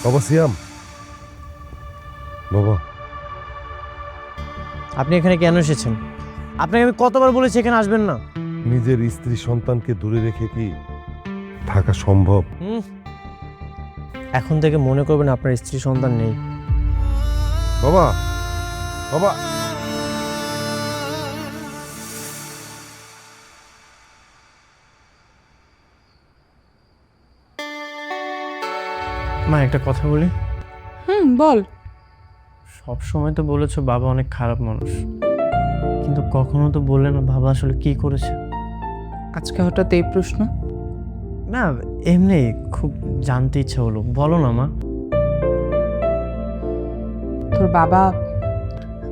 বাবা সিয়াম, বাবা আপনি এখানে কেন এসেছেন? আপনাকে আমি কতবার বলেছি এখানে আসবেন না। নিজের স্ত্রী সন্তানকে দূরে রেখে কি থাকা সম্ভব? এখন থেকে মনে করবেন আপনার স্ত্রী সন্তান নেই। বাবা, বাবা মা, একটা কথা বলি। বল। সব সময় তো বলেছো বাবা অনেক খারাপ মানুষ, কিন্তু কখনো তো বললে না বাবা আসলে কি করেছে। আজকে হঠাৎ এই প্রশ্ন? না, এমনি খুব জানতে ইচ্ছা হলো, বলো না মা। তোর বাবা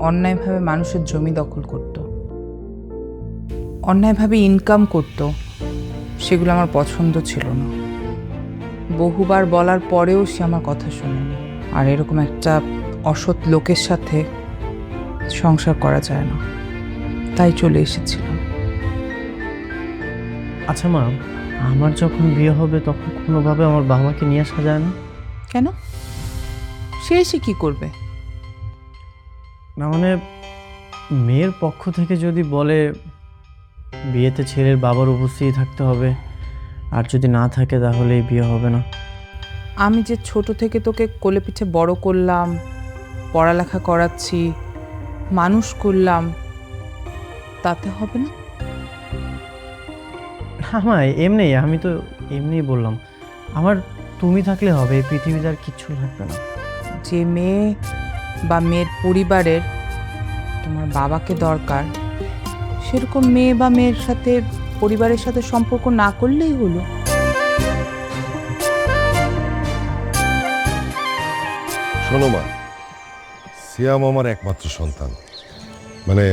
অন্যায়ভাবে মানুষের জমি দখল করত, অন্যায়ভাবে ইনকাম করত, সেগুলো আমার পছন্দ ছিল না। বহুবার বলার পরেও সে আমার কথা শোনেনি। আর এরকম একটা অসৎ লোকের সাথে সংসার করা যায় না, তাই চলে এসেছিলাম। আচ্ছা মা, আমার যখন বিয়ে হবে তখন কোনোভাবে আমার বাবা মাকে নিয়ে আসা যায় না? কেন? সে এসে কি করবে? না মানে, মেয়ের পক্ষ থেকে যদি বলে বিয়েতে ছেলের বাবার উপস্থিতি থাকতে হবে, আর যদি না থাকে তাহলে এই বিয়ে হবে না। আমি যে ছোট থেকে তোকে কোলে পিঠে বড় করলাম, পড়ালেখা করাচ্ছি, মানুষ করলাম, তাতে হবে না? না মা, এমনি আমি তো এমনিই বললাম। আমার তুমি থাকলে হবে, এই পৃথিবীতে আর কিচ্ছু লাগবে না। যে মেয়ে বা মেয়ের পরিবারের তোমার বাবাকে দরকার, সেরকম মেয়ে বা মেয়ের সাথে পরিবারের সাথে সম্পর্ক না করলেই হলো। শোনো মা, সিয়াম আমার একমাত্র সন্তান। মানে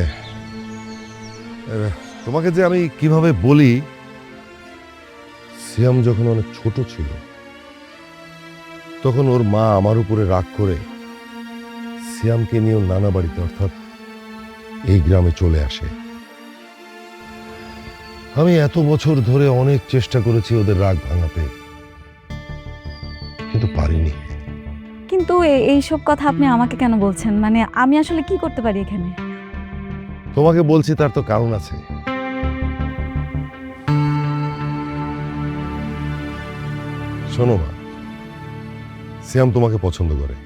তোমাকে যে আমি কিভাবে বলি, সিয়াম যখন অনেক ছোট ছিল তখন ওর মা আমার উপরে রাগ করে সিয়ামকে নিয়ে ওর নানা বাড়িতে অর্থাৎ এই গ্রামে চলে আসে। আমি এত বছর ধরে অনেক চেষ্টা করেছি ওদের রাগ ভাঙাতে, কিন্তু পারিনি। কিন্তু এইসব কথা আপনি আমাকে কেন বলছেন? মানে আমি আসলে কি করতে পারি এখানে? তোমাকে বলছি তার তো কারণ আছে। শোনো মা, সিয়াম তোমাকে পছন্দ করে।